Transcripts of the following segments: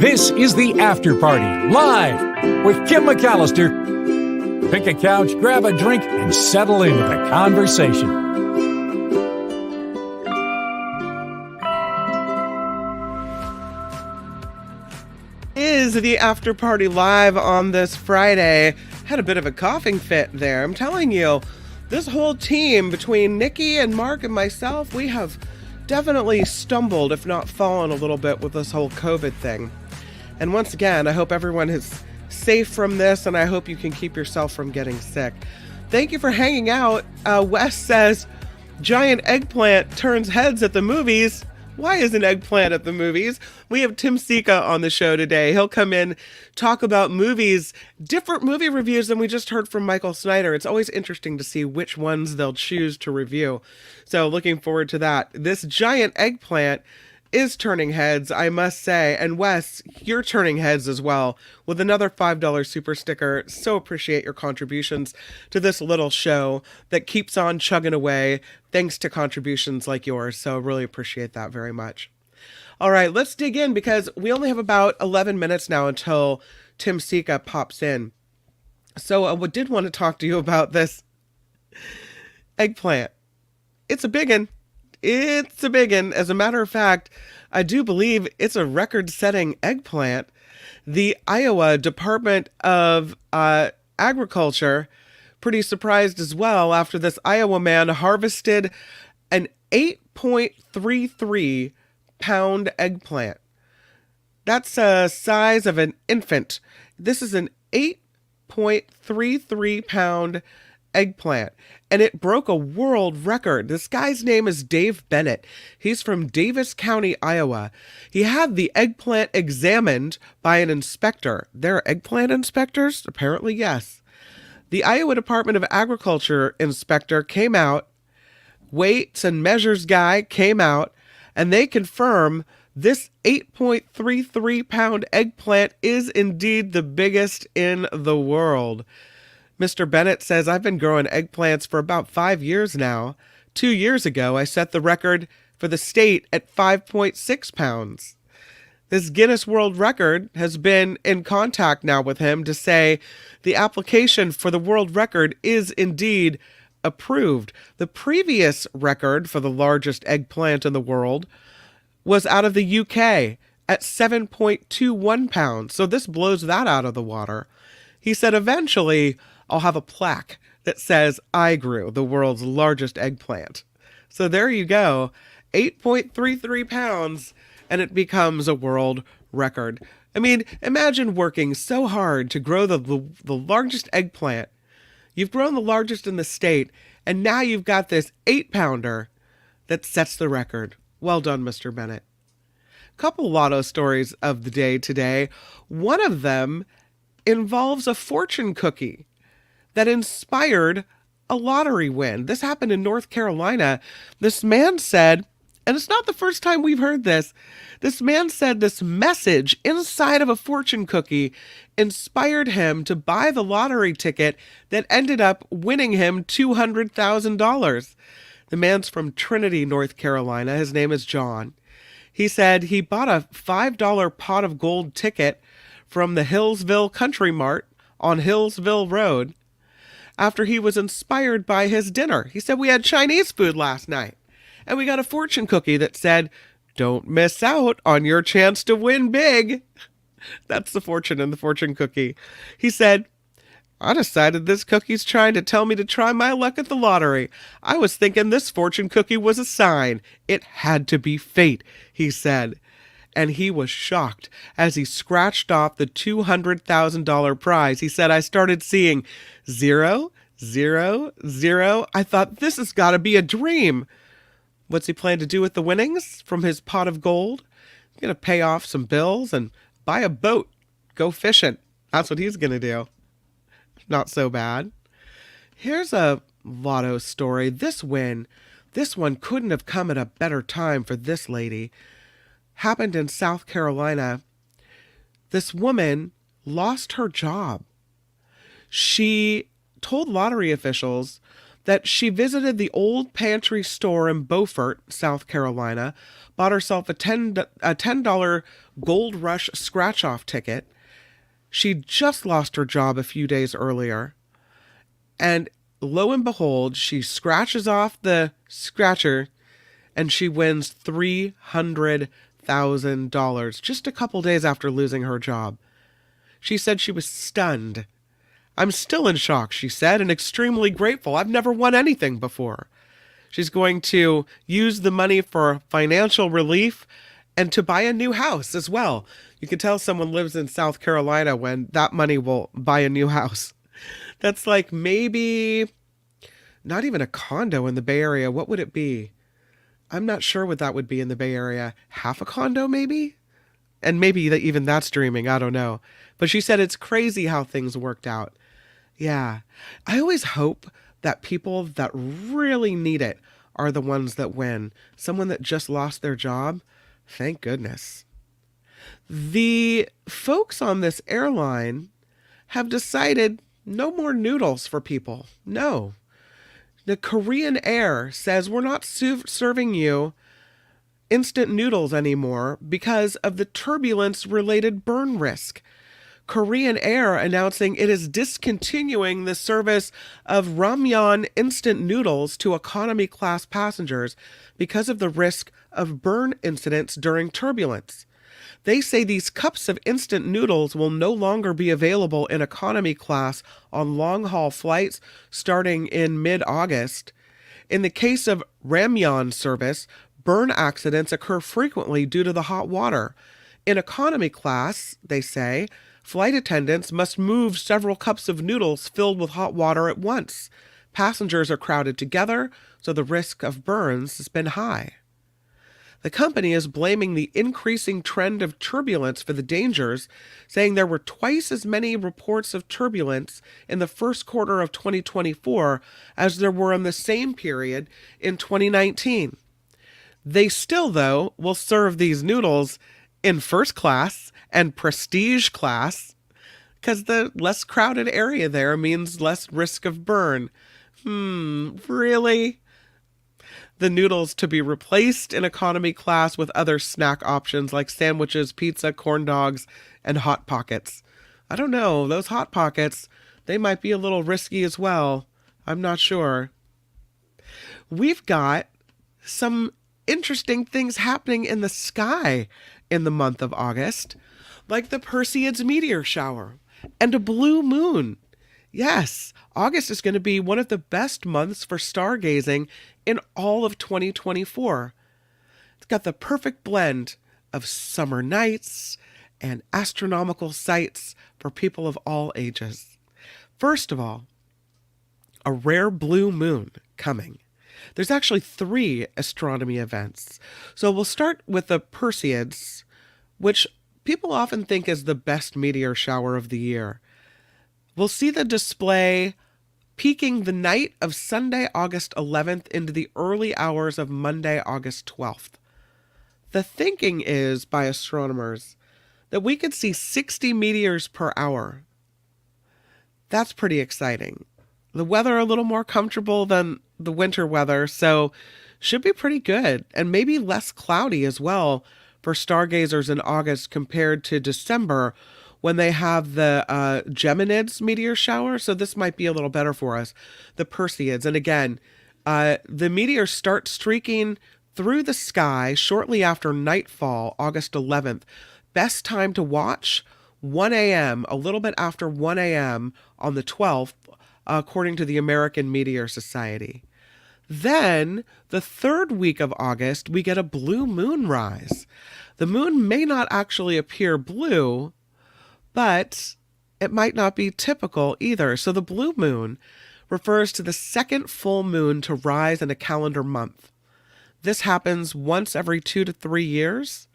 This is the After Party, live with Kim McAllister. Pick a couch, grab a drink, and settle into the conversation. Is the After Party live on this Friday. Had a bit of a coughing fit there. I'm telling you, this whole team between Nikki and Mark and myself, we have definitely stumbled, if not fallen a little bit with this whole COVID thing. And once again, I hope everyone is safe from this, and I hope you can keep yourself from getting sick. Thank you for hanging out. Wes says, giant eggplant turns heads at the movies. Why is an eggplant at the movies? We have Tim Sika on the show today. He'll come in, talk about movies, different movie reviews than we just heard from Michael Snyder. It's always interesting to see which ones they'll choose to review. So looking forward to that. This giant eggplant is turning heads, I must say. And Wes, you're turning heads as well with another $5 super sticker. So appreciate your contributions to this little show that keeps on chugging away thanks to contributions like yours. So really appreciate that very much. All right, let's dig in because we only have about 11 minutes now until Tim Sika pops in. So I did want to talk to you about this eggplant. It's a biggin'. It's a biggin'. As a matter of fact, I do believe it's a record-setting eggplant. The Iowa Department of Agriculture, pretty surprised as well after this Iowa man harvested an 8.33 pound eggplant. That's the size of an infant. This is an 8.33 pound eggplant, and it broke a world record. This guy's name is Dave Bennett. He's from Davis County, Iowa. He had the eggplant examined by an inspector. There are eggplant inspectors? Apparently, yes. The Iowa Department of Agriculture inspector came out, weights and measures guy came out, and they confirm this 8.33 pound eggplant is indeed the biggest in the world. Mr. Bennett says, I've been growing eggplants for about 5 years now. 2 years ago, I set the record for the state at 5.6 pounds. This Guinness World Record has been in contact now with him to say the application for the world record is indeed approved. The previous record for the largest eggplant in the world was out of the UK at 7.21 pounds. So this blows that out of the water. He said, eventually, I'll have a plaque that says I grew the world's largest eggplant. So there you go, 8.33 pounds, and it becomes a world record. I mean, imagine working so hard to grow the largest eggplant. You've grown the largest in the state, and now you've got this 8-pounder that sets the record. Well done, Mr. Bennett. Couple lotto stories of the day today. One of them involves a fortune cookie that inspired a lottery win. This happened in North Carolina. This man said, and it's not the first time we've heard this, this man said this message inside of a fortune cookie inspired him to buy the lottery ticket that ended up winning him $200,000. The man's from Trinity, North Carolina. His name is John. He said he bought a $5 pot of gold ticket from the Hillsville Country Mart on Hillsville Road after he was inspired by his dinner. He said, we had Chinese food last night, and we got a fortune cookie that said, don't miss out on your chance to win big. That's the fortune in the fortune cookie. He said, I decided this cookie's trying to tell me to try my luck at the lottery. I was thinking this fortune cookie was a sign. It had to be fate, he said. And he was shocked as he scratched off the $200,000 prize. He said, I started seeing 0, 0, 0. I thought, this has got to be a dream. What's he plan to do with the winnings from his pot of gold? He's going to pay off some bills and buy a boat, go fishing. That's what he's going to do. Not so bad. Here's a lotto story. This one couldn't have come at a better time for this lady. Happened in South Carolina. This woman lost her job. She told lottery officials that she visited the old pantry store in Beaufort, South Carolina, bought herself a $10 Gold Rush scratch-off ticket. She just lost her job a few days earlier. And lo and behold, she scratches off the scratcher and she wins $300,000 just a couple days after losing her job. She said she was stunned. "I'm still in shock," she said, "and extremely grateful. I've never won anything before." She's going to use the money for financial relief and to buy a new house as well. You can tell someone lives in South Carolina when that money will buy a new house. That's like maybe not even a condo in the Bay Area. What would it be? I'm not sure what that would be in the Bay Area. Half a condo, maybe? And maybe even that's dreaming. I don't know. But she said it's crazy how things worked out. Yeah. I always hope that people that really need it are the ones that win. Someone that just lost their job, thank goodness. The folks on this airline have decided no more noodles for people. No. The Korean Air says we're not serving you instant noodles anymore because of the turbulence-related burn risk. Korean Air announcing it is discontinuing the service of ramyeon instant noodles to economy class passengers because of the risk of burn incidents during turbulence. They say these cups of instant noodles will no longer be available in economy class on long-haul flights starting in mid-August. In the case of ramyeon service, burn accidents occur frequently due to the hot water. In economy class, they say, flight attendants must move several cups of noodles filled with hot water at once. Passengers are crowded together, so the risk of burns has been high. The company is blaming the increasing trend of turbulence for the dangers, saying there were twice as many reports of turbulence in the first quarter of 2024 as there were in the same period in 2019. They still, though, will serve these noodles in first class and prestige class because the less crowded area there means less risk of burn. Really? The noodles to be replaced in economy class with other snack options like sandwiches, pizza, corn dogs, and Hot Pockets. I don't know, those Hot Pockets, they might be a little risky as well. I'm not sure. We've got some interesting things happening in the sky in the month of August, like the Perseids meteor shower and a blue moon. Yes, August is going to be one of the best months for stargazing in all of 2024. It's got the perfect blend of summer nights and astronomical sights for people of all ages. First of all, a rare blue moon coming. There's actually 3 astronomy events. So we'll start with the Perseids, which people often think is the best meteor shower of the year. We'll see the display peaking the night of Sunday, August 11th into the early hours of Monday, August 12th. The thinking is, by astronomers, that we could see 60 meteors per hour. That's pretty exciting. The weather a little more comfortable than the winter weather, so should be pretty good, and maybe less cloudy as well for stargazers in August compared to December, when they have the Geminids meteor shower, so this might be a little better for us, the Perseids. And again, the meteors start streaking through the sky shortly after nightfall, August 11th. Best time to watch, 1 a.m., a little bit after 1 a.m. on the 12th, according to the American Meteor Society. Then, the third week of August, we get a blue moon rise. The moon may not actually appear blue, but it might not be typical either. So the blue moon refers to the second full moon to rise in a calendar month. This happens once every 2 to 3 years.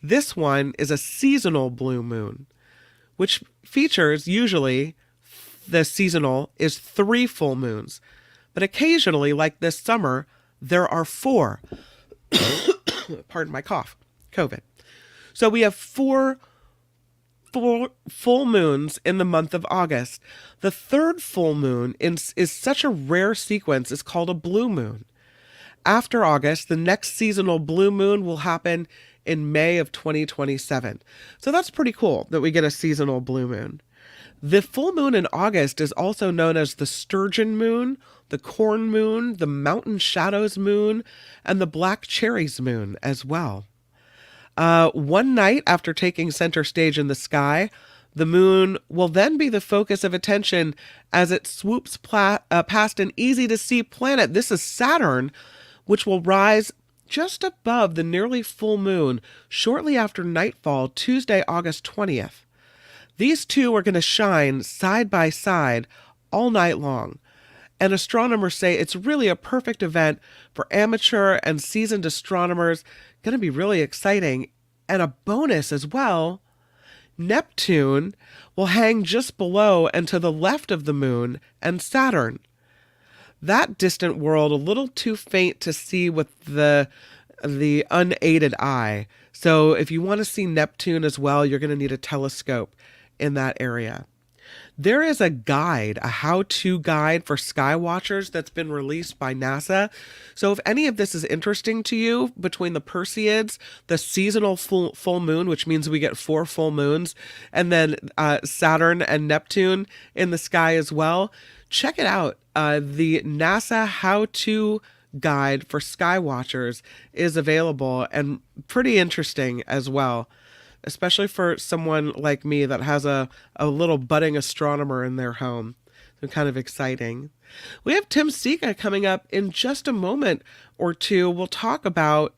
This one is a seasonal blue moon, which features usually, the seasonal is 3 full moons. But occasionally, like this summer, there are 4. Pardon my cough. COVID. So we have 4 full moons in the month of August. The third full moon is such a rare sequence, it's called a blue moon. After August, the next seasonal blue moon will happen in May of 2027. So that's pretty cool that we get a seasonal blue moon. The full moon in August is also known as the sturgeon moon, the corn moon, the mountain shadows moon, and the black cherries moon as well. One night after taking center stage in the sky, the moon will then be the focus of attention as it swoops past an easy-to-see planet. This is Saturn, which will rise just above the nearly full moon shortly after nightfall, Tuesday, August 20th. These two are going to shine side by side all night long. And astronomers say it's really a perfect event for amateur and seasoned astronomers. Going to be really exciting. And a bonus as well, Neptune will hang just below and to the left of the moon and Saturn. That distant world a little too faint to see with the unaided eye. So if you want to see Neptune as well, you're going to need a telescope in that area. There is a guide, a how-to guide for sky watchers that's been released by NASA. So if any of this is interesting to you, between the Perseids, the seasonal full moon, which means we get 4 full moons, and then Saturn and Neptune in the sky as well, check it out. The NASA how-to guide for sky watchers is available and pretty interesting as well, especially for someone like me that has a little budding astronomer in their home. So kind of exciting. We have Tim Sika coming up in just a moment or two. We'll talk about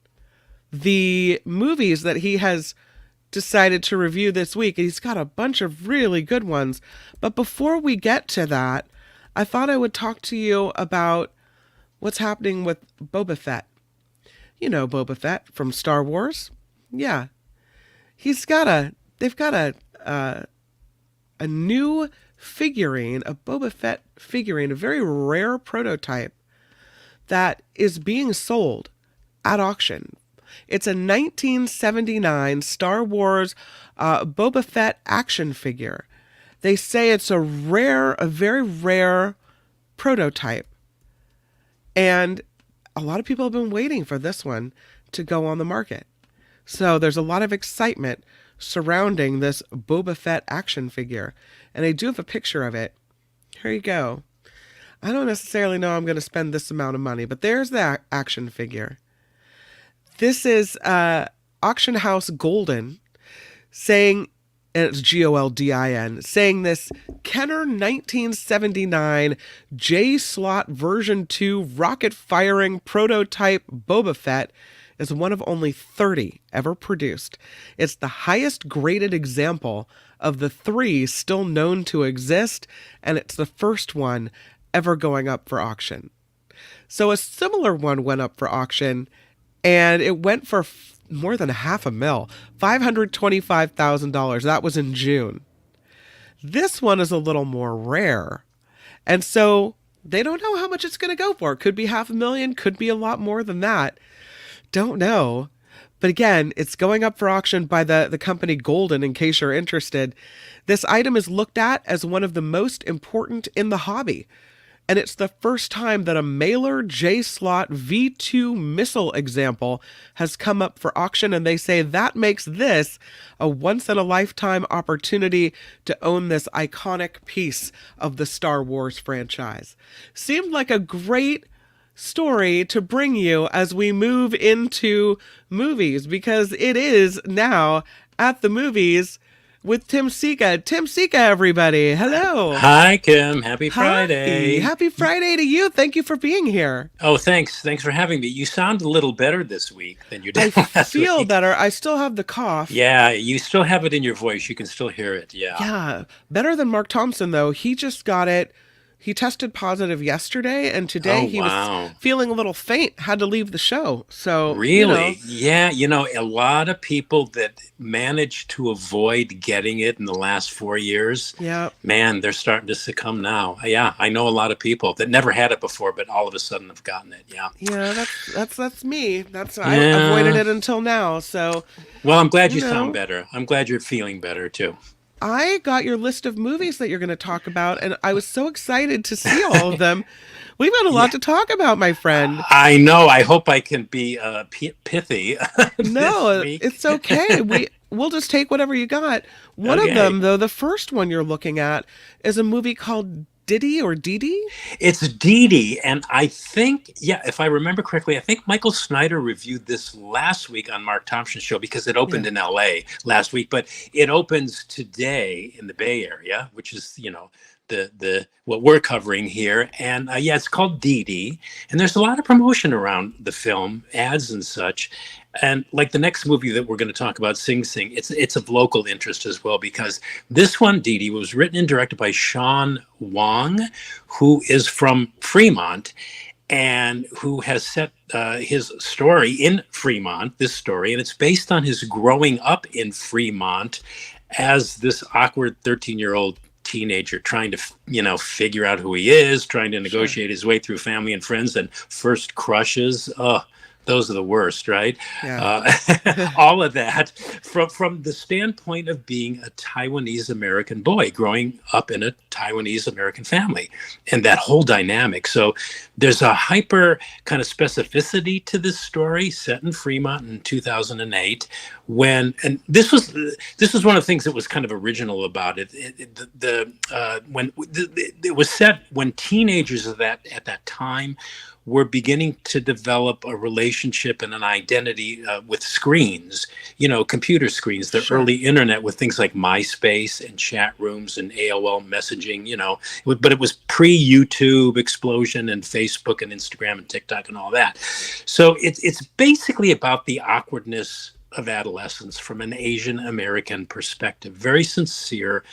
the movies that he has decided to review this week. He's got a bunch of really good ones. But before we get to that, I thought I would talk to you about what's happening with Boba Fett. You know Boba Fett from Star Wars? Yeah. They've got a new figurine, a Boba Fett figurine, a very rare prototype that is being sold at auction. It's a 1979 Star Wars Boba Fett action figure. They say it's a very rare prototype. And a lot of people have been waiting for this one to go on the market. So there's a lot of excitement surrounding this Boba Fett action figure. And I do have a picture of it. Here you go. I don't necessarily know I'm going to spend this amount of money, but there's the action figure. This is Auction House Golden saying, and it's Goldin, saying this Kenner 1979 J-Slot version 2 rocket-firing prototype Boba Fett is one of only 30 ever produced. It's the highest graded example of the 3 still known to exist, and it's the first one ever going up for auction. So a similar one went up for auction, and it went for more than $500,000, $525,000. That was in June. This one is a little more rare, and so they don't know how much it's going to go for. It could be $500,000, could be a lot more than that. Don't know. But again, it's going up for auction by the company Golden, in case you're interested. This item is looked at as one of the most important in the hobby. And it's the first time that a Mailer J-Slot V2 missile example has come up for auction. And they say that makes this a once-in-a-lifetime opportunity to own this iconic piece of the Star Wars franchise. Seemed like a great story to bring you as we move into movies, because it is now at the movies with Tim Sika. Tim Sika, everybody. Hello. Hi, Kim. Happy Friday. Hi. Happy Friday to you. Thank you for being here. Oh, thanks. Thanks for having me. You sound a little better this week than you did last week. I feel better. I still have the cough. Yeah, you still have it in your voice. You can still hear it. Yeah. Yeah. Better than Mark Thompson, though. He just got it. He tested positive yesterday, and today he was feeling a little faint, had to leave the show. So really, yeah, a lot of people that managed to avoid getting it in the last 4 years, man, they're starting to succumb now. Yeah, I know a lot of people that never had it before, but all of a sudden have gotten it. Yeah, that's me. I avoided it until now. So, well, I'm glad you sound better. I'm glad you're feeling better too. I got your list of movies that you're going to talk about, and I was so excited to see all of them. We've got a lot to talk about, my friend. I know. I hope I can be pithy. No, this week. it's okay. We'll just take whatever you got. One of them, though, the first one you're looking at, is a movie called Diddy or Dee? It's Dee, and I think, if I remember correctly, I think Michael Snyder reviewed this last week on Mark Thompson's show because it opened in LA last week, but it opens today in the Bay Area, which is, the what we're covering here. And it's called Dee, and there's a lot of promotion around the film, ads and such. And like the next movie that we're going to talk about, Sing Sing, it's of local interest as well, because this one, Dee, was written and directed by Sean Wong, who is from Fremont and who has set his story in Fremont, this story, and it's based on his growing up in Fremont as this awkward 13-year-old teenager trying to, figure out who he is, trying to negotiate his way through family and friends and first crushes. Those are the worst, right? Yeah. All of that from the standpoint of being a Taiwanese American boy growing up in a Taiwanese American family, and that whole dynamic. So there's a hyper kind of specificity to this story set in Fremont in 2008. And this was one of the things that was kind of original about it. It was set when teenagers at that time were beginning to develop a relationship and an identity with screens, computer screens, the early internet with things like MySpace and chat rooms and AOL messaging, but it was pre-YouTube explosion and Facebook and Instagram and TikTok and all that. So it's basically about the awkwardness of adolescence from an Asian American perspective. Very sincere.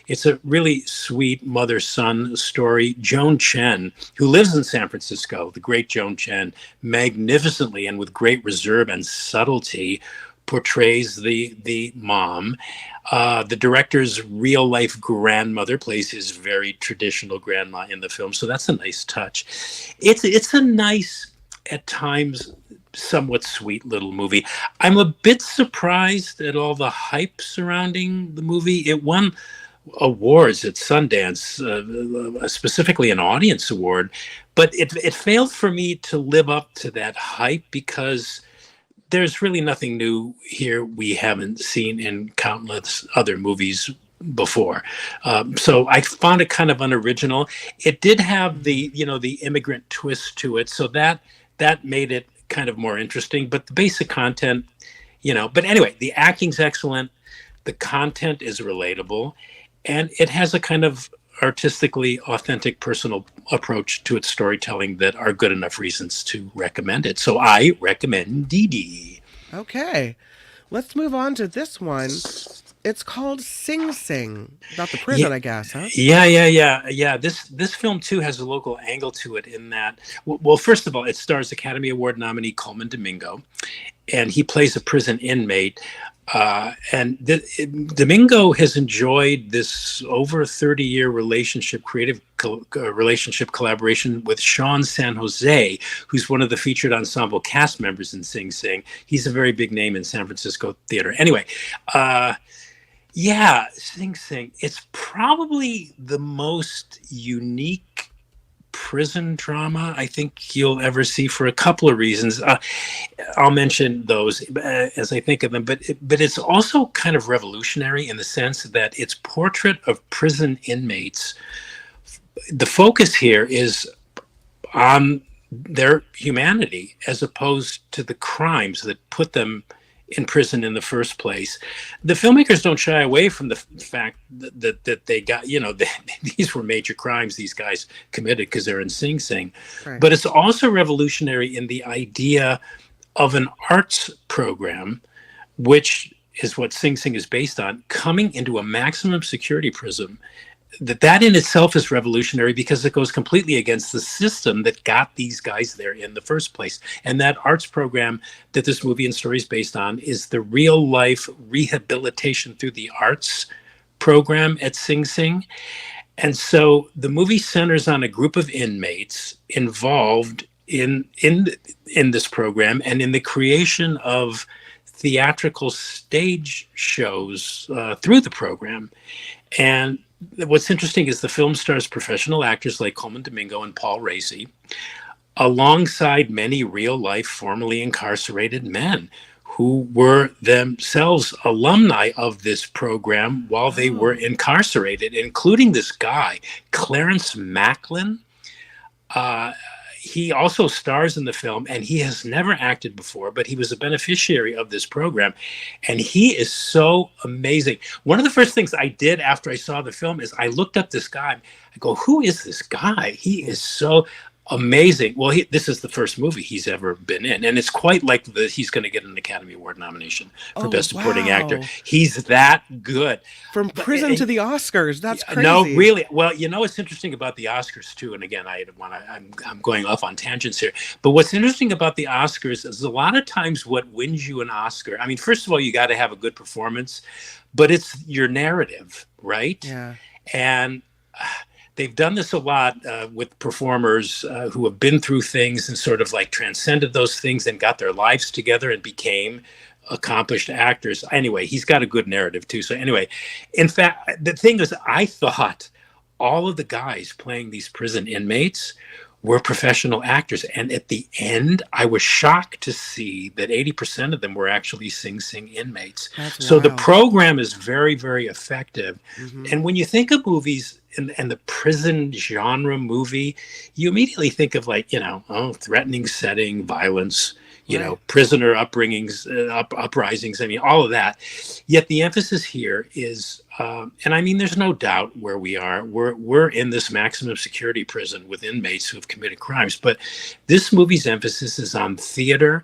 It's a really sweet mother-son story. Joan Chen, who lives in San Francisco, the great Joan Chen, magnificently and with great reserve and subtlety portrays the mom. The director's real-life grandmother plays his very traditional grandma in the film, so that's a nice touch. It's a nice, at times, somewhat sweet little movie. I'm a bit surprised at all the hype surrounding the movie. It won awards at Sundance, specifically an audience award, but it failed for me to live up to that hype because there's really nothing new here we haven't seen in countless other movies before. So I found it kind of unoriginal. It did have the immigrant twist to it, so that made it kind of more interesting, but the basic content, but anyway, the acting's excellent, the content is relatable, and it has a kind of artistically authentic personal approach to its storytelling that are good enough reasons to recommend it. So I recommend Dee. Okay, let's move on to this one. It's called Sing Sing, about the prison, I guess, huh? Yeah. This film, too, has a local angle to it in that, well, first of all, it stars Academy Award nominee Coleman Domingo, and he plays a prison inmate. And Domingo has enjoyed this over 30-year creative relationship collaboration with Sean San Jose, who's one of the featured ensemble cast members in Sing Sing. He's a very big name in San Francisco theater. Anyway, Sing Sing. It's probably the most unique prison drama I think you'll ever see for a couple of reasons. I'll mention those as I think of them, but it's also kind of revolutionary in the sense that its portrait of prison inmates, the focus here is on their humanity as opposed to the crimes that put them in prison in the first place. The filmmakers don't shy away from the fact that they got, these were major crimes these guys committed because they're in Sing Sing. Right. But it's also revolutionary in the idea of an arts program, which is what Sing Sing is based on, coming into a maximum security prison. That in itself is revolutionary because it goes completely against the system that got these guys there in the first place. And that arts program that this movie and story is based on is the real life rehabilitation through the arts program at Sing Sing. And so the movie centers on a group of inmates involved in this program and in the creation of theatrical stage shows through the program. And what's interesting is the film stars professional actors like Coleman Domingo and Paul Raci, alongside many real-life formerly incarcerated men who were themselves alumni of this program while they were incarcerated, including this guy, Clarence Macklin. He also stars in the film, and he has never acted before, but he was a beneficiary of this program, and he is so amazing. One of the first things I did after I saw the film is I looked up this guy. I go, who is this guy? He is so amazing. Well, this is the first movie he's ever been in, and it's quite likely that he's going to get an Academy Award nomination for Best Supporting Actor. He's that good. From prison to the Oscars, that's crazy. No, really. Well, you know what's interesting about the Oscars too, and again, I'm going off on tangents here, but what's interesting about the Oscars is a lot of times what wins you an Oscar. I mean, first of all, you got to have a good performance, but it's your narrative, right? Yeah. And they've done this a lot with performers who have been through things and sort of like transcended those things and got their lives together and became accomplished actors. Anyway, he's got a good narrative too. So anyway, in fact, the thing is, I thought all of the guys playing these prison inmates were professional actors. And at the end, I was shocked to see that 80% of them were actually Sing Sing inmates. That's so wild. The program is very, very effective. Mm-hmm. And when you think of movies and the prison genre movie, you immediately think of like, threatening setting, violence, you know, prisoner upbringings, uprisings. I mean, all of that. Yet the emphasis here is, and I mean, there's no doubt where we are. We're in this maximum security prison with inmates who have committed crimes. But this movie's emphasis is on theater,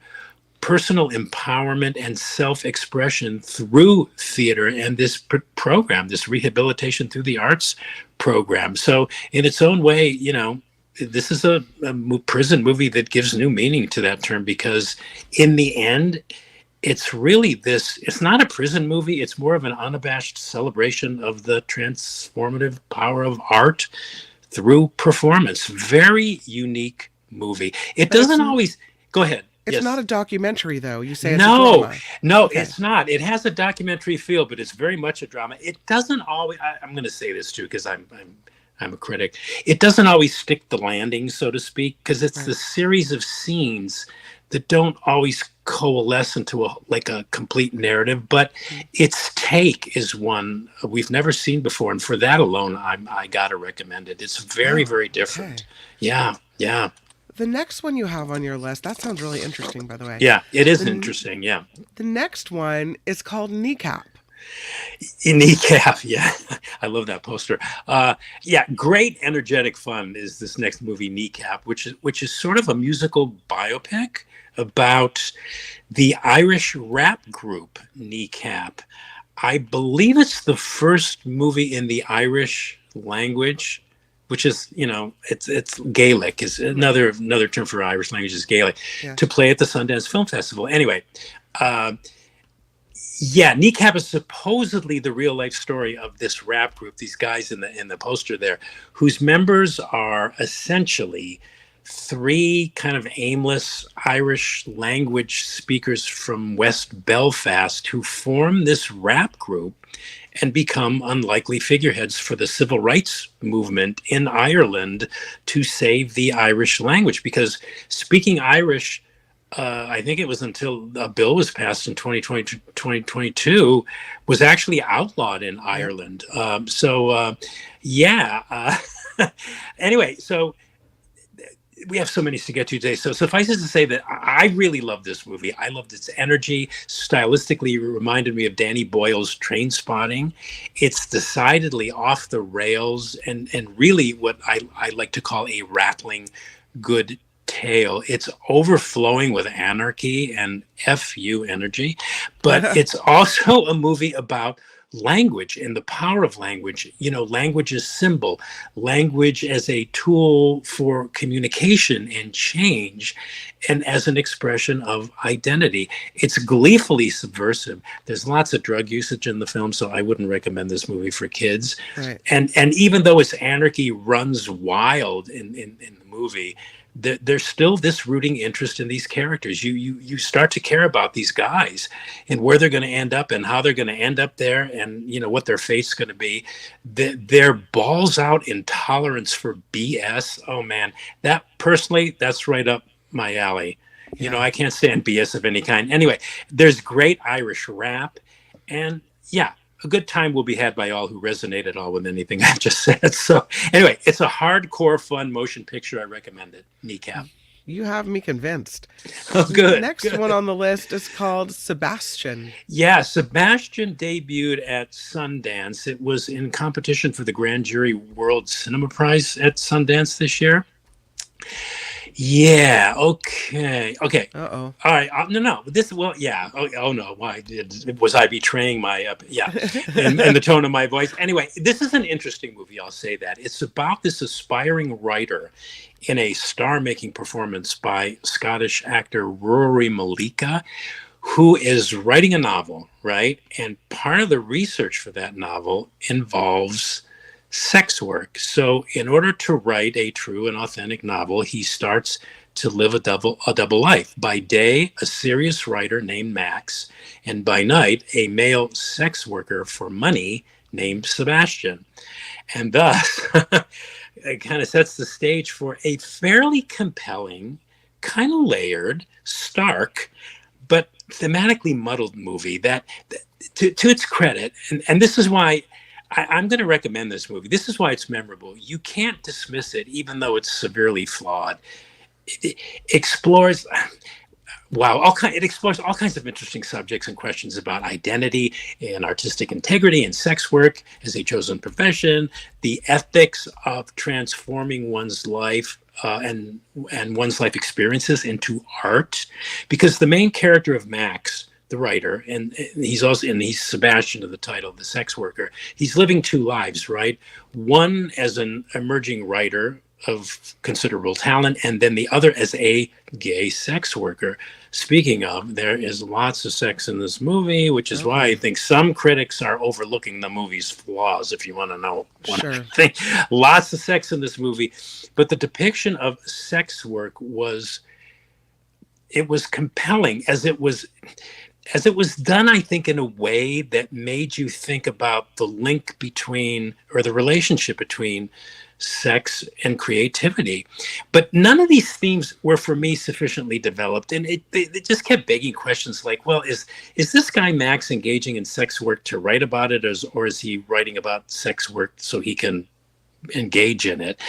personal empowerment, and self-expression through theater and this program, this rehabilitation through the arts program. So in its own way, this is a prison movie that gives new meaning to that term, because in the end, it's really it's not a prison movie. It's more of an unabashed celebration of the transformative power of art through performance. Very unique movie. It doesn't always, go ahead. It's not a documentary, though. You say it's a drama. No, it's not. It has a documentary feel, but it's very much a drama. It doesn't always, I'm going to say this too, because I'm a critic. It doesn't always stick the landing, so to speak, because it's the series of scenes that don't always coalesce into a complete narrative, but its take is one we've never seen before. And for that alone, I got to recommend it. It's very, very different. Okay. Yeah. The next one you have on your list, that sounds really interesting, by the way. Yeah, it is interesting, yeah. The next one is called Kneecap. Kneecap, yeah. I love that poster. Great energetic fun is this next movie, Kneecap, which is sort of a musical biopic about the Irish rap group Kneecap. I believe it's the first movie in the Irish language, which is, it's Gaelic, is another term for Irish language is Gaelic, to play at the Sundance Film Festival. Anyway, Kneecap is supposedly the real life story of this rap group, these guys in the poster there, whose members are essentially three kind of aimless Irish language speakers from West Belfast who form this rap group and become unlikely figureheads for the civil rights movement in Ireland to save the Irish language. Because speaking Irish, I think it was until a bill was passed in 2022, was actually outlawed in Ireland. Anyway, so we have so many to get to today. So suffice it to say that I really love this movie. I loved its energy. Stylistically, it reminded me of Danny Boyle's Train Spotting. It's decidedly off the rails and really what I like to call a rattling good tale. It's overflowing with anarchy and FU energy, but it's also a movie about language and the power of language. Language as symbol, language as a tool for communication and change, and as an expression of identity. It's gleefully subversive. There's lots of drug usage in the film, so I wouldn't recommend this movie for kids. Right. And even though its anarchy runs wild in the movie, there's still this rooting interest in these characters. You start to care about these guys and where they're going to end up and how they're going to end up there, and what their fate's going to be. Their balls out intolerance for BS. Oh man, that personally, that's right up my alley. I can't stand BS of any kind. Anyway, there's great Irish rap, and yeah, a good time will be had by all who resonate at all with anything I've just said. So anyway, it's a hardcore, fun motion picture. I recommend it. Kneecap. You have me convinced. Oh, good. The next one on the list is called Sebastian. Yeah, Sebastian debuted at Sundance. It was in competition for the Grand Jury World Cinema Prize at Sundance this year. Yeah. Okay. Uh-oh. All right. No. Yeah. Oh no. Why was I betraying my? And the tone of my voice. Anyway, this is an interesting movie. I'll say that it's about this aspiring writer in a star-making performance by Scottish actor Rory Malika, who is writing a novel, right? And part of the research for that novel involves sex work. So in order to write a true and authentic novel, he starts to live a double life. By day, a serious writer named Max, and by night, a male sex worker for money named Sebastian. And thus, it kind of sets the stage for a fairly compelling, kind of layered, stark, but thematically muddled movie that to its credit, and this is why I'm going to recommend this movie. This is why it's memorable. You can't dismiss it, even though it's severely flawed. It explores, it explores all kinds of interesting subjects and questions about identity and artistic integrity and sex work as a chosen profession, the ethics of transforming one's life and one's life experiences into art. Because the main character of Max, the writer, and he's Sebastian of the title, the sex worker. He's living two lives, right? One as an emerging writer of considerable talent, and then the other as a gay sex worker. Speaking of, there is lots of sex in this movie, which is why I think some critics are overlooking the movie's flaws, if you want to know one thing. Lots of sex in this movie, but the depiction of sex work was compelling as it was done, I think, in a way that made you think about the link between, or the relationship between, sex and creativity. But none of these themes were, for me, sufficiently developed. And they just kept begging questions like, well, is this guy Max engaging in sex work to write about it, or is he writing about sex work so he can engage in it?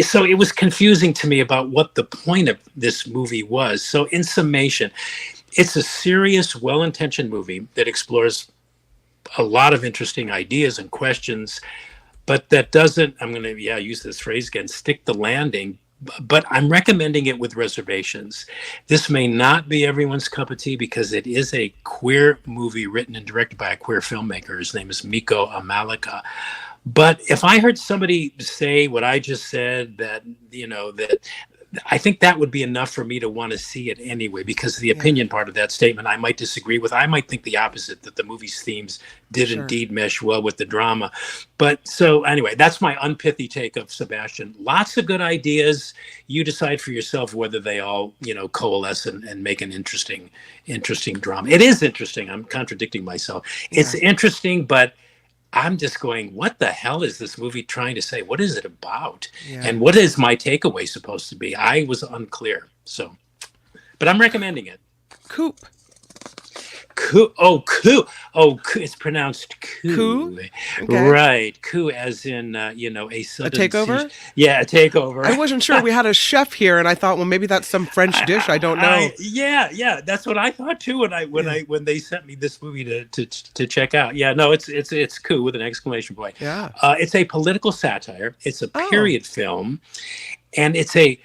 So it was confusing to me about what the point of this movie was. So in summation, it's a serious, well-intentioned movie that explores a lot of interesting ideas and questions, but that doesn't, I'm going to use this phrase again, stick the landing. But I'm recommending it with reservations. This may not be everyone's cup of tea because it is a queer movie written and directed by a queer filmmaker. His name is Miko Amalika. But if I heard somebody say what I just said, that I think that would be enough for me to want to see it anyway, because the opinion part of that statement I might disagree with. I might think the opposite, that the movie's themes did indeed mesh well with the drama. But so anyway, that's my unpithy take of Sebastian. Lots of good ideas. You decide for yourself whether they all, coalesce and make an interesting drama. It is interesting. I'm contradicting myself. It's interesting, but I'm just going, what the hell is this movie trying to say? What is it about? And what is my takeaway supposed to be? I was unclear. So, but I'm recommending it. Coop. Coup. Oh, coup. Oh, coup. It's pronounced coup. Okay. Right. Coup as in, a sudden... A takeover? Yeah, a takeover. I wasn't sure. We had a chef here, and I thought, well, maybe that's some French dish. I don't know. Yeah. That's what I thought, too, when they sent me this movie to check out. Yeah, no, it's coup with an exclamation point. Yeah. It's a political satire. It's a period film, and it's a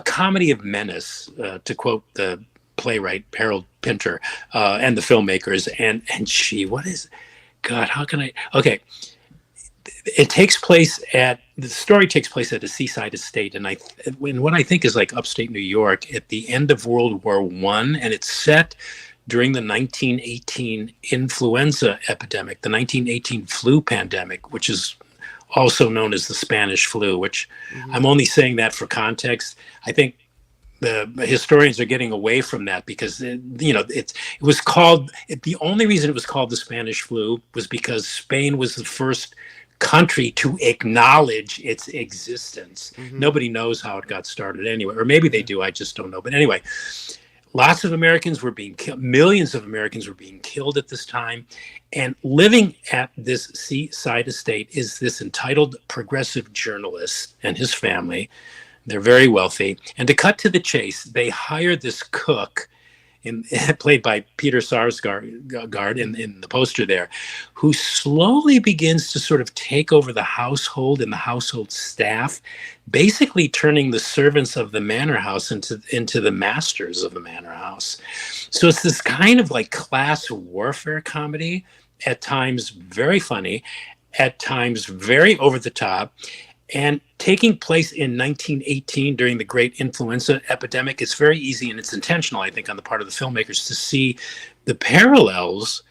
comedy of menace, to quote the playwright Harold Pinter and the filmmakers, and she, what is, God, how can I, okay, the story takes place at a seaside estate, and what I think is like upstate New York at the end of World War I, and it's set during the 1918 influenza epidemic, the 1918 flu pandemic, which is also known as the Spanish flu, which I'm only saying that for context. I think the historians are getting away from that because it was called, the only reason it was called the Spanish flu was because Spain was the first country to acknowledge its existence. Nobody knows how it got started anyway, or maybe they do, I just don't know. But anyway, lots of Americans were being killed. Millions of Americans were being killed at this time. And living at this seaside estate is this entitled progressive journalist and his family. They're very wealthy. And to cut to the chase, they hire this cook, played by Peter Sarsgaard in the poster there, who slowly begins to sort of take over the household and the household staff, basically turning the servants of the manor house into the masters of the manor house. So it's this kind of like class warfare comedy, at times very funny, at times very over the top, and taking place in 1918 during the great influenza epidemic. It's very easy, and it's intentional, I think, on the part of the filmmakers to see the parallels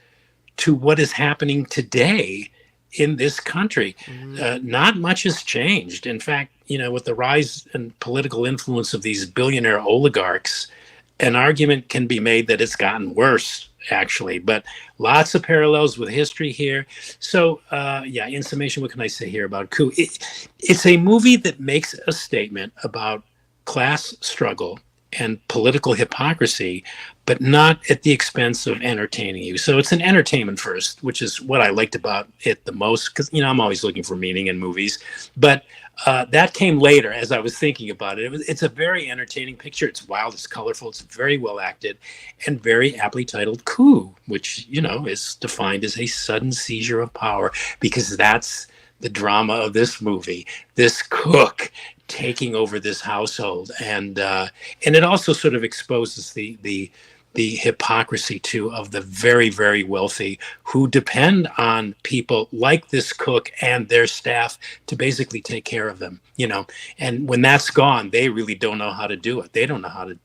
to what is happening today in this country. Not much has changed. In fact, with the rise and political influence of these billionaire oligarchs, an argument can be made that it's gotten worse, actually, but lots of parallels with history here. So, in summation, what can I say here about Coup? It's a movie that makes a statement about class struggle and political hypocrisy, but not at the expense of entertaining you. So it's an entertainment first, which is what I liked about it the most, because, I'm always looking for meaning in movies. But that came later as I was thinking about it. It's a very entertaining picture. It's wild, it's colorful, it's very well acted, and very aptly titled Coup, which, is defined as a sudden seizure of power, because that's the drama of this movie. This cook taking over this household, and it also sort of exposes the hypocrisy too of the very, very wealthy who depend on people like this cook and their staff to basically take care of them, and when that's gone, they really don't know how to do it. They don't know how to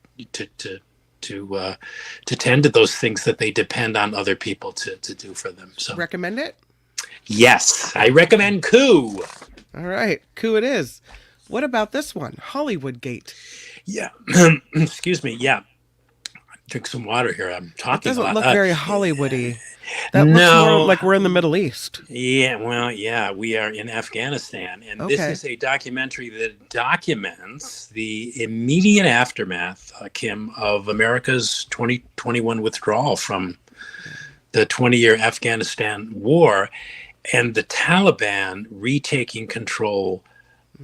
tend to those things that they depend on other people to do for them. So recommend it? Yes, I recommend Coup. All right, Coup it is. What about this one, Hollywood Gate? Yeah, excuse me. Yeah, drink some water here. I'm talking. It doesn't look very Hollywoody. That looks more like we're in the Middle East. Yeah, well, yeah, we are in Afghanistan, and this is a documentary that documents the immediate aftermath, Kim, of America's 2021 withdrawal from the 20-year Afghanistan war, and the Taliban retaking control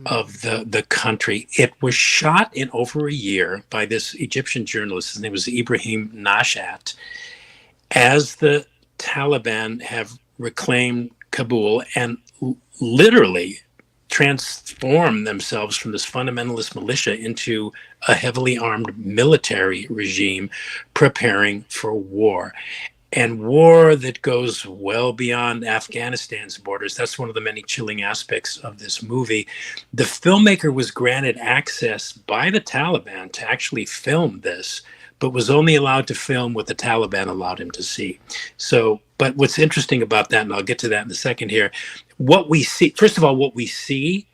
of the country. It was shot in over a year by this Egyptian journalist. His name was Ibrahim Nashat, as the Taliban have reclaimed Kabul and literally transformed themselves from this fundamentalist militia into a heavily armed military regime preparing for war. And war that goes well beyond Afghanistan's borders. That's one of the many chilling aspects of this movie. The filmmaker was granted access by the Taliban to actually film this, but was only allowed to film what the Taliban allowed him to see. So, but what's interesting about that, and I'll get to that in a second here, what we see, first of all, what we see,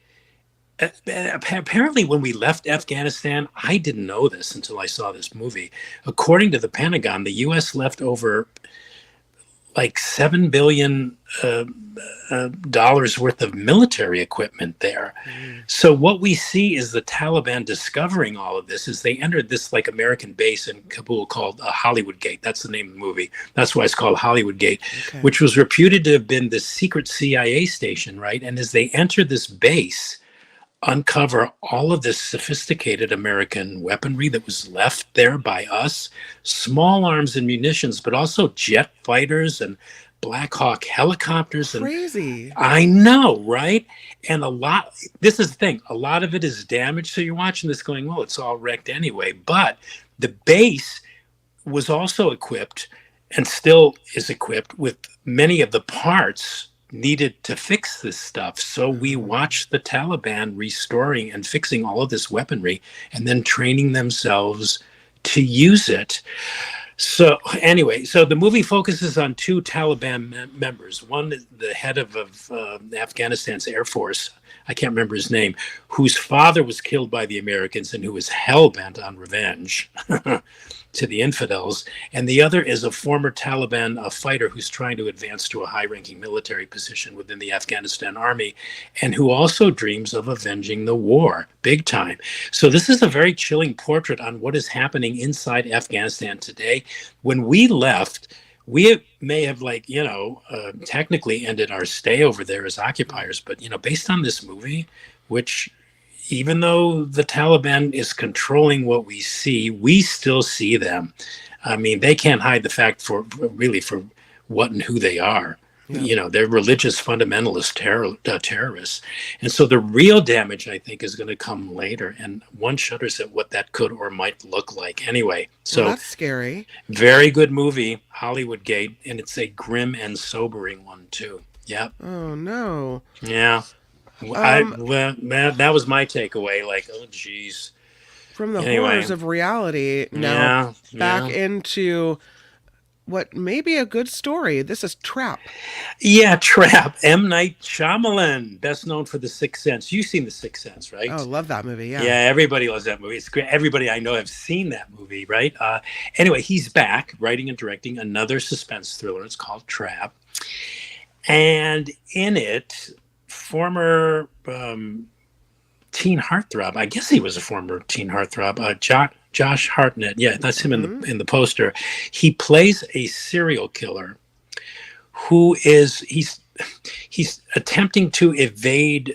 apparently when we left Afghanistan, I didn't know this until I saw this movie. According to the Pentagon, the U.S. left over like $7 billion worth of military equipment there. So what we see is the Taliban discovering all of this as they entered this like American base in Kabul called Hollywood Gate. That's the name of the movie. That's why it's called Hollywood Gate, which was reputed to have been the secret CIA station, right? And as they entered this base, uncover all of this sophisticated American weaponry that was left there by us, small arms and munitions, but also jet fighters and Black Hawk helicopters. Crazy. I know, right? And this is the thing, a lot of it is damaged. So you're watching this going, well, it's all wrecked anyway. But the base was also equipped and still is equipped with many of the parts needed to fix this stuff. So we watched the Taliban restoring and fixing all of this weaponry and then training themselves to use it. So anyway, so the movie focuses on two Taliban members. One is the head of Afghanistan's Air Force. I can't remember his name, whose father was killed by the Americans and who was hell-bent on revenge to the infidels. And the other is a former Taliban fighter who's trying to advance to a high-ranking military position within the Afghanistan army and who also dreams of avenging the war, big time. So this is a very chilling portrait on what is happening inside Afghanistan today. When we left, we may have technically ended our stay over there as occupiers, but based on this movie, which even though the Taliban is controlling what we see, we still see them. I mean, they can't hide the fact for what and who they are. Yeah. They're religious fundamentalist terrorists. And so the real damage, I think, is going to come later. And one shudders at what that could or might look like. Anyway, so that's scary. Very good movie, Hollywood Gate. And it's a grim and sobering one, too. Yep. Oh, no. Yeah. That was my takeaway. Like, oh, geez. From the horrors of reality now back into what may be a good story. This is Trap. Yeah, Trap. M. Night Shyamalan, best known for The Sixth Sense. You've seen The Sixth Sense, right? Oh, love that movie, yeah. Yeah, everybody loves that movie. It's great. Everybody I know have seen that movie, right? Anyway, he's back writing and directing another suspense thriller. It's called Trap. And in it, former teen heartthrob, I guess he was a former teen heartthrob, Josh Hartnett, yeah, that's him in the poster. He plays a serial killer who he's attempting to evade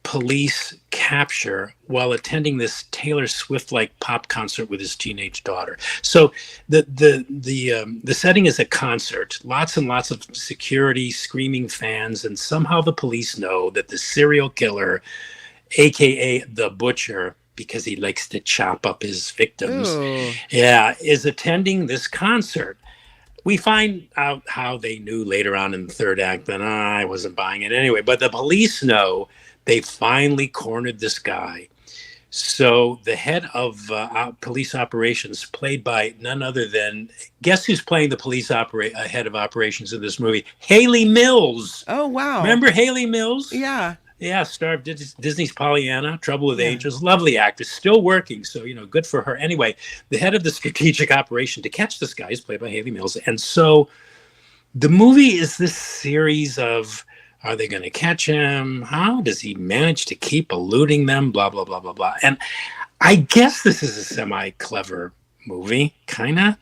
police capture while attending this Taylor Swift-like pop concert with his teenage daughter. So the setting is a concert, lots and lots of security, screaming fans, and somehow the police know that the serial killer, aka the Butcher, because he likes to chop up his victims, is attending this concert. We find out how they knew later on in the third act that I wasn't buying it anyway. But the police know they finally cornered this guy. So the head of police operations, played by none other than, guess who's playing the police head of operations in this movie? Haley Mills. Oh, wow. Remember Haley Mills? Yeah. Yeah, star of Disney's Pollyanna, Trouble with Angels, lovely actress, still working, so, good for her. Anyway, the head of the strategic operation to catch this guy is played by Haley Mills. And so the movie is this series of, are they going to catch him? How does he manage to keep eluding them? Blah, blah, blah, blah, blah. And I guess this is a semi-clever movie, kind of,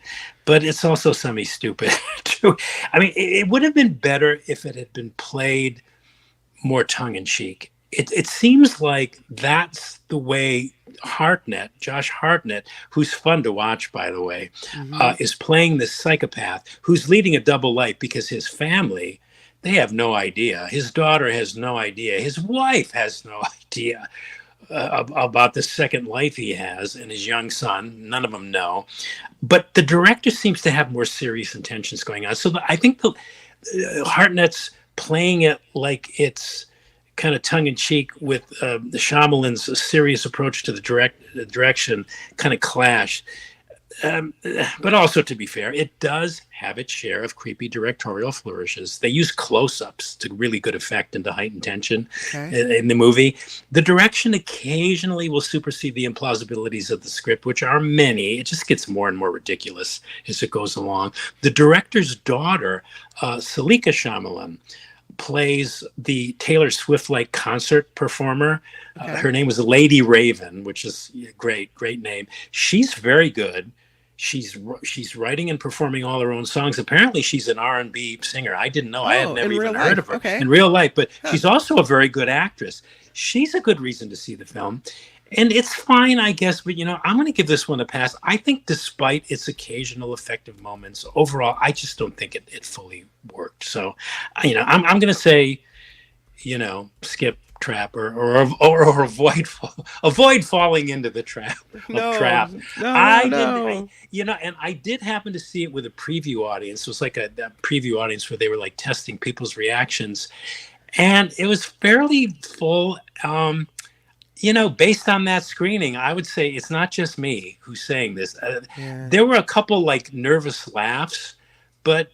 but it's also semi-stupid, too. I mean, it would have been better if it had been played more tongue-in-cheek. It seems like that's the way Josh Hartnett, who's fun to watch, by the way, is playing this psychopath who's leading a double life because his family, they have no idea. His daughter has no idea. His wife has no idea about the second life he has, and his young son. None of them know. But the director seems to have more serious intentions going on. So I think Hartnett's playing it like it's kind of tongue-in-cheek with the Shyamalan's serious approach to the direction kind of clash. But also, to be fair, it does have its share of creepy directorial flourishes. They use close-ups to really good effect and to heighten tension in the movie. The direction occasionally will supersede the implausibilities of the script, which are many. It just gets more and more ridiculous as it goes along. The director's daughter, Salika Shyamalan, plays the Taylor Swift-like concert performer. Her name was Lady Raven, which is great name. She's very good. She's writing and performing all her own songs. Apparently, she's an R&B singer. I didn't know. I had never even heard of her in real life. But she's also a very good actress. She's a good reason to see the film. And it's fine, I guess, but, I'm going to give this one a pass. I think despite its occasional effective moments, overall, I just don't think it fully worked. So, I'm going to say, skip Trap or avoid falling into the trap of Trap. No. And I did happen to see it with a preview audience. It was like a preview audience where they were like testing people's reactions. And it was fairly full. Based on that screening, I would say it's not just me who's saying this. Yeah. There were a couple like nervous laughs, but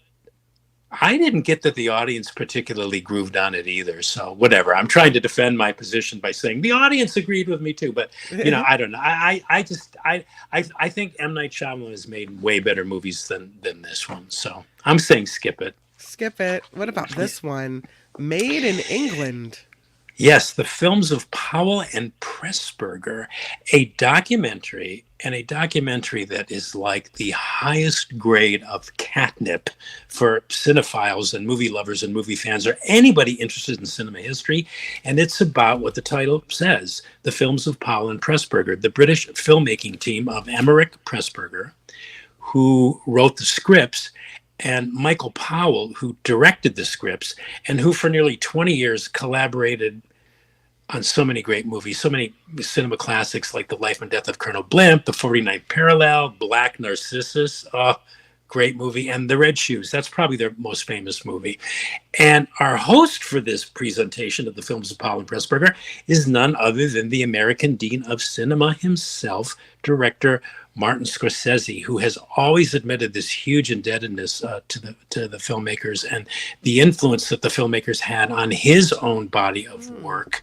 I didn't get that the audience particularly grooved on it either. So whatever. I'm trying to defend my position by saying the audience agreed with me too. But I don't know. I think M. Night Shyamalan has made way better movies than this one. So I'm saying skip it. Skip it. What about this one? Made in England. Yes, the films of Powell and Pressburger, a documentary that is like the highest grade of catnip for cinephiles and movie lovers and movie fans or anybody interested in cinema history. And it's about what the title says, the films of Powell and Pressburger, the British filmmaking team of Emmerich Pressburger, who wrote the scripts, and Michael Powell, who directed the scripts, and who for nearly 20 years collaborated on so many great movies, so many cinema classics like The Life and Death of Colonel Blimp, The 49th Parallel, Black Narcissus, great movie, and The Red Shoes. That's probably their most famous movie. And our host for this presentation of the films of Powell and Pressburger is none other than the American Dean of Cinema himself, director Martin Scorsese, who has always admitted this huge indebtedness to the filmmakers and the influence that the filmmakers had on his own body of work,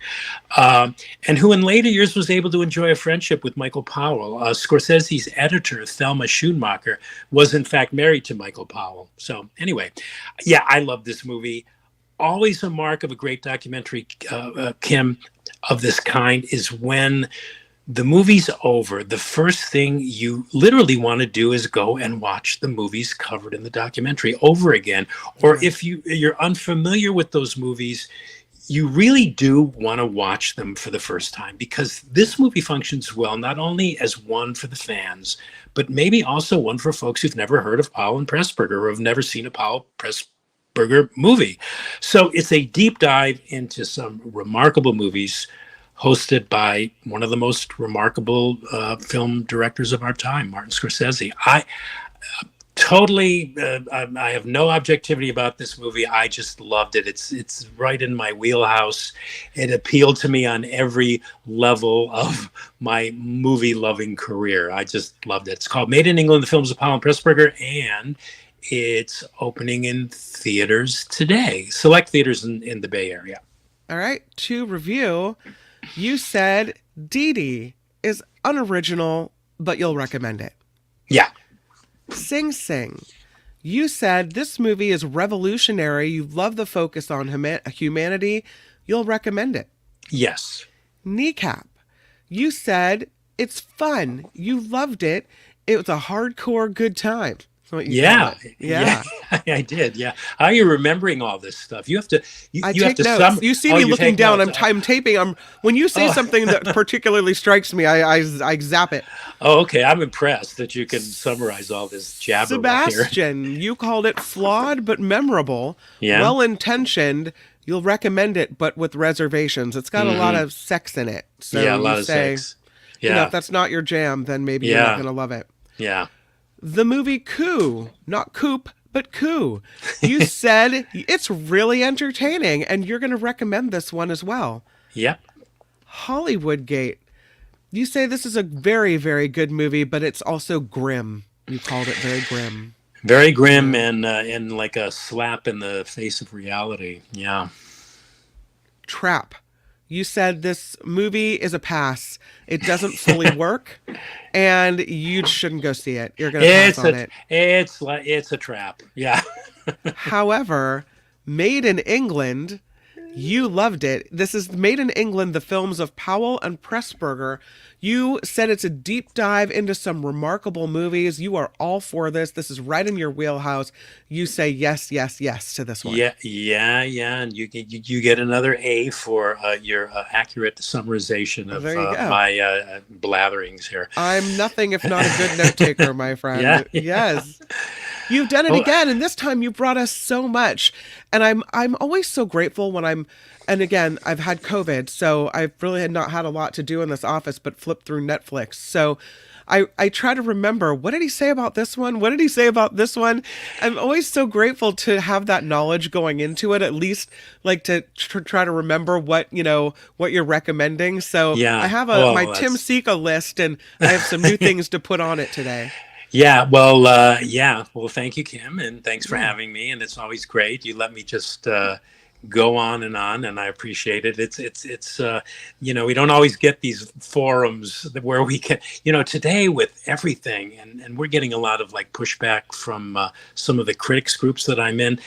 and who in later years was able to enjoy a friendship with Michael Powell. Scorsese's editor, Thelma Schoonmaker, was in fact married to Michael Powell. So anyway, yeah, I love this movie. Always a mark of a great documentary, Kim, of this kind is when the movie's over, the first thing you literally want to do is go and watch the movies covered in the documentary over again. Or if you're unfamiliar with those movies, you really do want to watch them for the first time, because this movie functions well, not only as one for the fans, but maybe also one for folks who've never heard of Powell and Pressburger or have never seen a Powell Pressburger movie. So it's a deep dive into some remarkable movies hosted by one of the most remarkable film directors of our time, Martin Scorsese. I have no objectivity about this movie. I just loved it. It's right in my wheelhouse. It appealed to me on every level of my movie-loving career. I just loved it. It's called Made in England, the films of Powell and Pressburger, and it's opening in theaters today, select theaters in the Bay Area. All right, to review, you said Dee Dee is unoriginal, but you'll recommend it. Yeah. Sing Sing, you said this movie is revolutionary. You love the focus on humanity. You'll recommend it. Yes. Kneecap, you said it's fun. You loved it. It was a hardcore good time. Yeah. I did. Yeah. How are you remembering all this stuff? You have to. I take notes. You see me looking down. I'm taping. When you say something that particularly strikes me, I zap it. Oh, okay. I'm impressed that you can summarize all this jabber. Sebastian, you called it flawed but memorable. Yeah. Well-intentioned. You'll recommend it, but with reservations. It's got a lot of sex in it. So yeah, a lot of sex. Yeah. If that's not your jam, then maybe you're not going to love it. Yeah. The movie Coup, not Coop, but Coup. You said it's really entertaining, and you're going to recommend this one as well. Yep. Hollywood Gate. You say this is a very, very good movie, but it's also grim. You called it very grim. Very grim and like a slap in the face of reality. Yeah. Trap. You said this movie is a pass. It doesn't fully work, and you shouldn't go see it. You're going to pass on it. It's a trap. Yeah. However, Made in England, you loved it. This is Made in England, the films of Powell and Pressburger. You said it's a deep dive into some remarkable movies. You are all for this. This is right in your wheelhouse. You say yes, yes, yes to this one. Yeah. And you get another A for your accurate summarization of my blatherings here. I'm nothing if not a good note taker, my friend. Yeah. Yes. You've done it again, and this time you brought us so much. And I'm always so grateful when and again, I've had COVID, so I've really not had a lot to do in this office but flip through Netflix. So I try to remember, what did he say about this one? What did he say about this one? I'm always so grateful to have that knowledge going into it, at least like to try to remember what, what you're recommending. So Yeah. I have my Tim Sika list, and I have some new things to put on it today. Yeah, well, thank you, Kim, and thanks for having me. And it's always great. You let me just go on, and I appreciate it. It's we don't always get these forums where we can, today with everything, and we're getting a lot of like pushback from some of the critics groups that I'm in.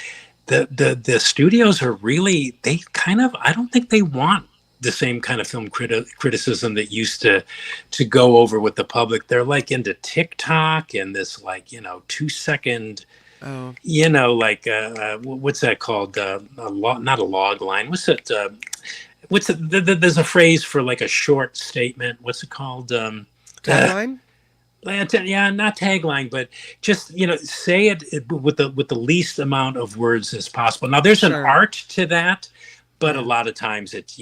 The studios are really, I don't think they want the same kind of film criticism that used to go over with the public. They're like into TikTok and this 2-second, what's that called? Not a log line. What's it? There's a phrase for like a short statement. What's it called? Tagline? Yeah, not tagline, but just say it with the least amount of words as possible. Now there's an art to that, but a lot of times it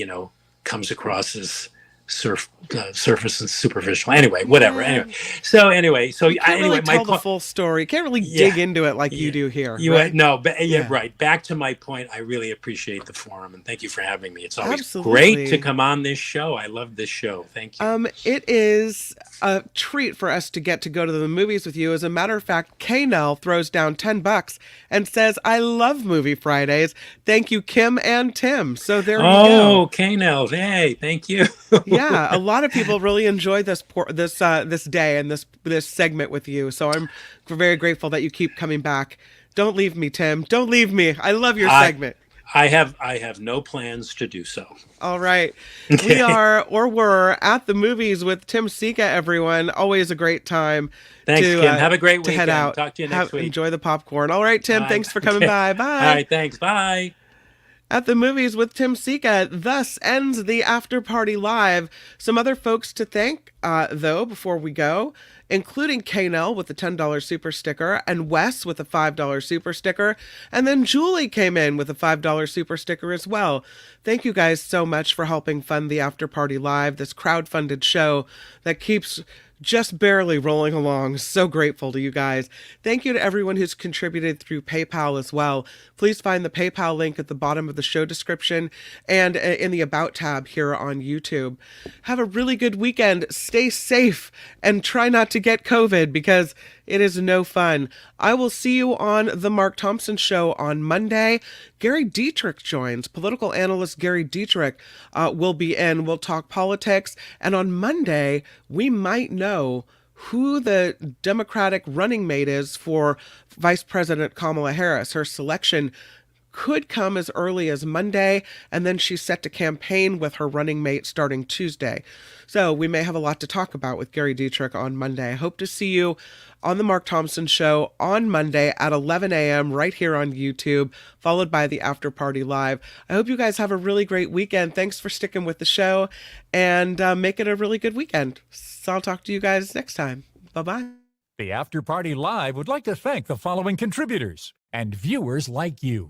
comes across as surface and superficial. Anyway, whatever. Anyway, so you can't really tell the full story. You can't really dig into it like you do here. Right? No, but right. Back to my point. I really appreciate the forum, and thank you for having me. It's always great to come on this show. I love this show. Thank you. It is a treat for us to get to go to the movies with you. As a matter of fact, K-Nell throws down $10 and says, "I love Movie Fridays. Thank you, Kim and Tim." So there you go. Oh, K-Nell. Hey, thank you. Yeah, a lot of people really enjoy this day and this segment with you. So I'm very grateful that you keep coming back. Don't leave me, Tim. Don't leave me. I love your segment. I have no plans to do so. All right. We were at the movies with Tim Sika, everyone. Always a great time. Thanks, Kim. Have a great weekend. Head out. Talk to you next week. Enjoy the popcorn. All right, Tim. Thanks for coming by. Bye. All right, thanks. Bye. At the movies with Tim Sika, thus ends the After Party Live. Some other folks to thank, though, before we go, including K-Nell with the $10 super sticker, and Wes with a $5 super sticker, and then Julie came in with a $5 super sticker as well. Thank you guys so much for helping fund the After Party Live, this crowd-funded show that keeps just barely rolling along. So grateful to you guys. Thank you to everyone who's contributed through PayPal as well. Please find the PayPal link at the bottom of the show description and in the About tab here on YouTube. Have a really good weekend. Stay safe and try not to get COVID because it is no fun. I will see you on The Mark Thompson Show on Monday. Gary Dietrich joins. Political analyst Gary Dietrich will be in. We'll talk politics. And on Monday, we might know who the Democratic running mate is for Vice President Kamala Harris. Her selection could come as early as Monday, and then she's set to campaign with her running mate starting Tuesday. So we may have a lot to talk about with Gary Dietrich on Monday. I hope to see you on the Mark Thompson Show on Monday at 11 a.m. right here on YouTube, followed by the After Party Live. I hope you guys have a really great weekend. Thanks for sticking with the show, and make it a really good weekend. So I'll talk to you guys next time. Bye-bye. The After Party Live would like to thank the following contributors and viewers like you.